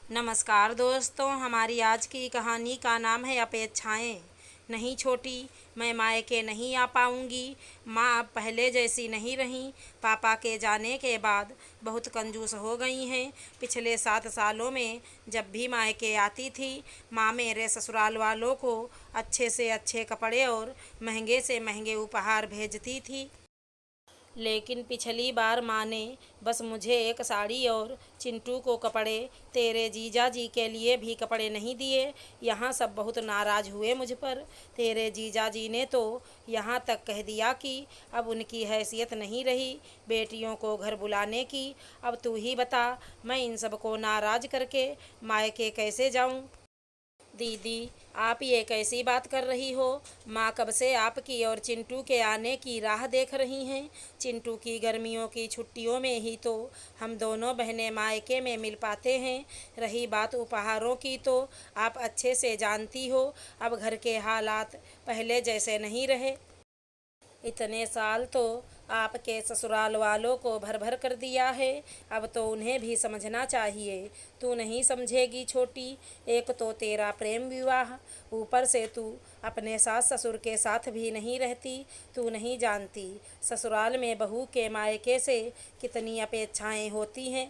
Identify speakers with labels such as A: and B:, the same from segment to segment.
A: नमस्कार दोस्तों, हमारी आज की कहानी का नाम है अपेक्षाएं। नहीं छोटी, मैं मायके नहीं आ पाऊंगी। माँ अब पहले जैसी नहीं रहीं। पापा के जाने के बाद बहुत कंजूस हो गई हैं। पिछले 7 सालों में जब भी मायके आती थी, माँ मेरे ससुराल वालों को अच्छे से अच्छे कपड़े और महंगे से महंगे उपहार भेजती थी। लेकिन पिछली बार माँ ने बस मुझे एक साड़ी और चिंटू को कपड़े, तेरे जीजा जी के लिए भी कपड़े नहीं दिए। यहाँ सब बहुत नाराज़ हुए मुझ पर। तेरे जीजा जी ने तो यहाँ तक कह दिया कि अब उनकी हैसियत नहीं रही बेटियों को घर बुलाने की। अब तू ही बता, मैं इन सबको नाराज़ करके मायके कैसे जाऊँ। दीदी, आप ये कैसी बात कर रही हो। माँ कब से आपकी और चिंटू के आने की राह देख रही हैं। चिंटू की गर्मियों की छुट्टियों में ही तो हम दोनों बहनें मायके में मिल पाते हैं। रही बात उपहारों की, तो आप अच्छे से जानती हो अब घर के हालात पहले जैसे नहीं रहे। इतने साल तो आपके ससुराल वालों को भर भर कर दिया है, अब तो उन्हें भी समझना चाहिए। तू नहीं समझेगी छोटी। एक तो तेरा प्रेम विवाह, ऊपर से तू अपने सास ससुर के साथ भी नहीं रहती। तू नहीं जानती ससुराल में बहू के मायके से कितनी अपेक्षाएं होती हैं।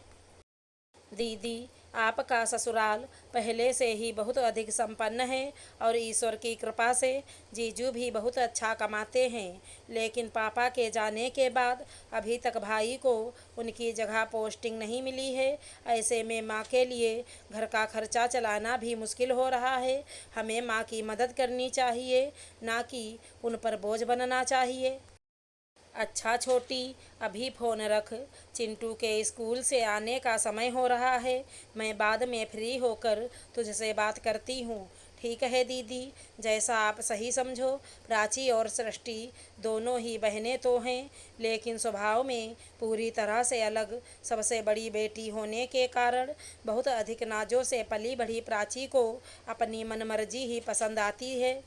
A: दीदी, आपका ससुराल पहले से ही बहुत अधिक संपन्न है और ईश्वर की कृपा से जीजू भी बहुत अच्छा कमाते हैं। लेकिन पापा के जाने के बाद अभी तक भाई को उनकी जगह पोस्टिंग नहीं मिली है। ऐसे में माँ के लिए घर का खर्चा चलाना भी मुश्किल हो रहा है। हमें माँ की मदद करनी चाहिए, ना कि उन पर बोझ बनना चाहिए। अच्छा छोटी, अभी फ़ोन रख। चिंटू के स्कूल से आने का समय हो रहा है। मैं बाद में फ्री होकर तुझसे बात करती हूँ। ठीक है दीदी, जैसा आप सही समझो। प्राची और सृष्टि दोनों ही बहनें तो हैं, लेकिन स्वभाव में पूरी तरह से अलग। सबसे बड़ी बेटी होने के कारण बहुत अधिक नाजों से पली बढ़ी प्राची को अपनी मनमर्जी ही पसंद आती है।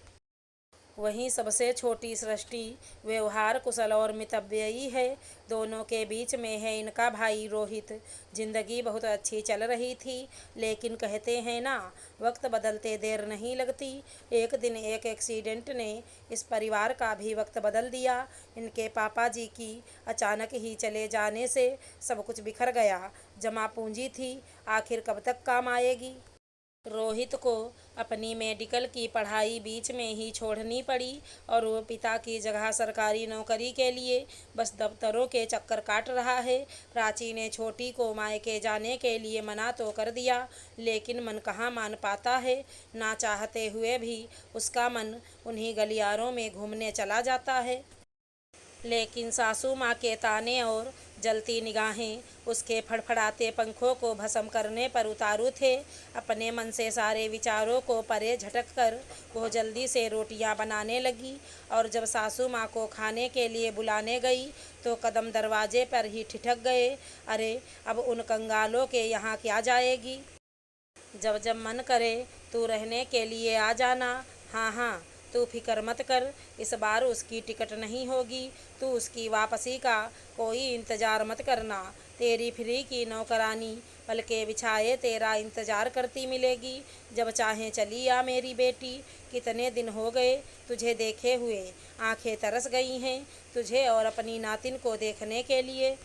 A: वहीं सबसे छोटी सृष्टि व्यवहार कुशल और मितव्ययी है। दोनों के बीच में है इनका भाई रोहित। जिंदगी बहुत अच्छी चल रही थी, लेकिन कहते हैं ना, वक्त बदलते देर नहीं लगती। एक दिन एक एक्सीडेंट ने इस परिवार का भी वक्त बदल दिया। इनके पापा जी की अचानक ही चले जाने से सब कुछ बिखर गया। जमा पूंजी थी, आखिर कब तक काम आएगी। रोहित को अपनी मेडिकल की पढ़ाई बीच में ही छोड़नी पड़ी और वो पिता की जगह सरकारी नौकरी के लिए बस दफ्तरों के चक्कर काट रहा है। प्राची ने छोटी को मायके जाने के लिए मना तो कर दिया, लेकिन मन कहाँ मान पाता है। ना चाहते हुए भी उसका मन उन्हीं गलियारों में घूमने चला जाता है। लेकिन सासू माँ के ताने और जलती निगाहें उसके फड़फड़ाते पंखों को भस्म करने पर उतारू थे। अपने मन से सारे विचारों को परे झटक कर वो जल्दी से रोटियां बनाने लगी, और जब सासू माँ को खाने के लिए बुलाने गई तो कदम दरवाजे पर ही ठिठक गए। अरे, अब उन कंगालों के यहाँ क्या जाएगी। जब जब मन करे तू रहने के लिए आ जाना। हाँ हाँ, तू फिक्र मत कर, इस बार उसकी टिकट नहीं होगी। तू उसकी वापसी का कोई इंतज़ार मत करना। तेरी फ्री की नौकरानी पलके बिछाए तेरा इंतज़ार करती मिलेगी। जब चाहे चली आ मेरी बेटी। कितने दिन हो गए तुझे देखे हुए, आंखें तरस गई हैं तुझे और अपनी नातिन को देखने के लिए।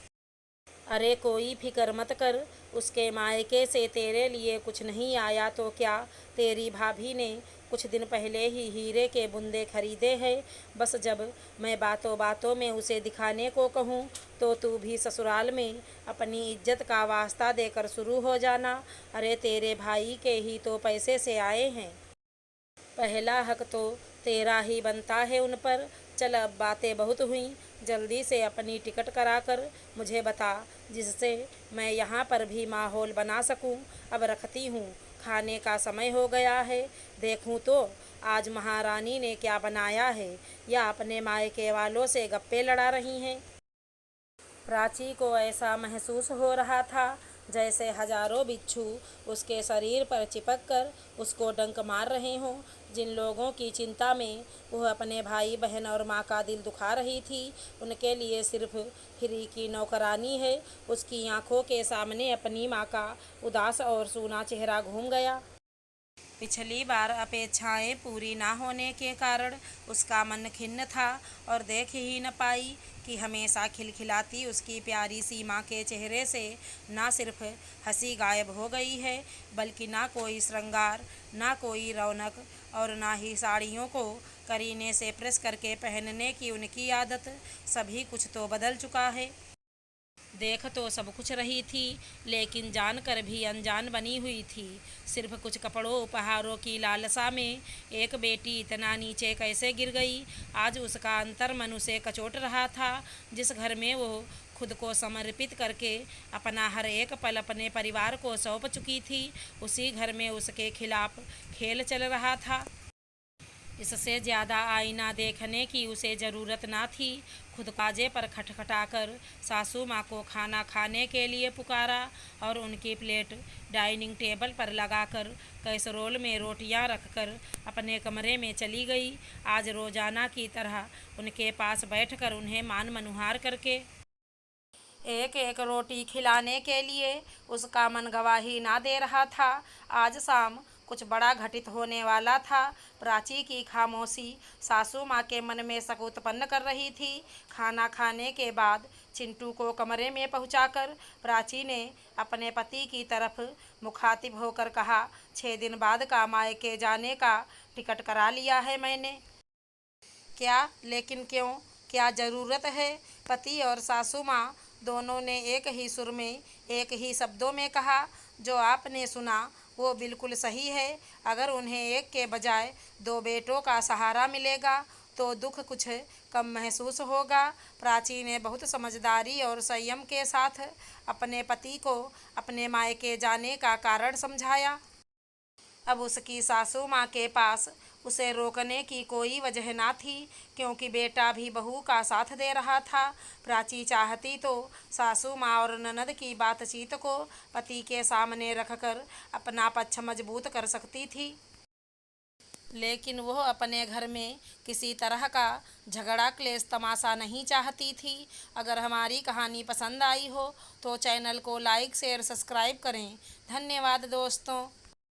A: अरे कोई फिक्र मत कर, उसके मायके से तेरे लिए कुछ नहीं आया तो क्या। तेरी भाभी ने कुछ दिन पहले ही हीरे के बुंदे खरीदे हैं। बस जब मैं बातों बातों में उसे दिखाने को कहूँ तो तू भी ससुराल में अपनी इज्जत का वास्ता देकर शुरू हो जाना। अरे तेरे भाई के ही तो पैसे से आए हैं। पहला हक तो तेरा ही बनता है उन पर। चल, अब बातें बहुत हुई, जल्दी से अपनी टिकट करा कर मुझे बता, जिससे मैं यहाँ पर भी माहौल बना सकूँ। अब रखती हूँ, खाने का समय हो गया है। देखूँ तो आज महारानी ने क्या बनाया है, या अपने मायके वालों से गप्पे लड़ा रही हैं। प्राची को ऐसा महसूस हो रहा था जैसे हजारों बिच्छू उसके शरीर पर चिपक कर उसको डंक मार रहे हों। जिन लोगों की चिंता में वह अपने भाई बहन और माँ का दिल दुखा रही थी, उनके लिए सिर्फ फ्री की नौकरानी है। उसकी आंखों के सामने अपनी माँ का उदास और सूना चेहरा घूम गया। पिछली बार अपेक्षाएं पूरी ना होने के कारण उसका मन खिन्न था और देख ही न पाई कि हमेशा खिलखिलाती उसकी प्यारी सी माँ के चेहरे से ना सिर्फ हंसी गायब हो गई है, बल्कि ना कोई श्रृंगार, ना कोई रौनक और ना ही साड़ियों को करीने से प्रेस करके पहनने की उनकी आदत। सभी कुछ तो बदल चुका है। देख तो सब कुछ रही थी, लेकिन जानकर भी अनजान बनी हुई थी। सिर्फ कुछ कपड़ों उपहारों की लालसा में एक बेटी इतना नीचे कैसे गिर गई। आज उसका अंतर मन उसे कचोट रहा था। जिस घर में वो खुद को समर्पित करके अपना हर एक पल अपने परिवार को सौंप चुकी थी, उसी घर में उसके खिलाफ खेल चल रहा था। इससे ज़्यादा आईना देखने की उसे ज़रूरत ना थी। खुद काजे पर खटखटाकर सासू माँ को खाना खाने के लिए पुकारा और उनकी प्लेट डाइनिंग टेबल पर लगाकर कैसरोल में रोटियां रखकर अपने कमरे में चली गई। आज रोजाना की तरह उनके पास बैठकर उन्हें मान मनुहार करके एक एक रोटी खिलाने के लिए उसका मन गवाही ना दे रहा था। आज शाम कुछ बड़ा घटित होने वाला था। प्राची की खामोशी सासू माँ के मन में शक उत्पन्न कर रही थी। खाना खाने के बाद चिंटू को कमरे में पहुंचाकर प्राची ने अपने पति की तरफ मुखातिब होकर कहा, 6 दिन बाद का मायके जाने का टिकट करा लिया है मैंने। क्या? लेकिन क्यों? क्या ज़रूरत है? पति और सासू माँ दोनों ने एक ही सुर में एक ही शब्दों में कहा। जो आपने सुना वो बिल्कुल सही है। अगर उन्हें एक के बजाय 2 बेटों का सहारा मिलेगा तो दुख कुछ कम महसूस होगा। प्राची ने बहुत समझदारी और संयम के साथ अपने पति को अपने मायके जाने का कारण समझाया। अब उसकी सासू माँ के पास उसे रोकने की कोई वजह ना थी, क्योंकि बेटा भी बहू का साथ दे रहा था। प्राची चाहती तो सासू माँ और ननद की बातचीत को पति के सामने रखकर अपना पक्ष मजबूत कर सकती थी, लेकिन वह अपने घर में किसी तरह का झगड़ा क्लेश तमाशा नहीं चाहती थी। अगर हमारी कहानी पसंद आई हो तो चैनल को लाइक शेयर सब्सक्राइब करें। धन्यवाद दोस्तों।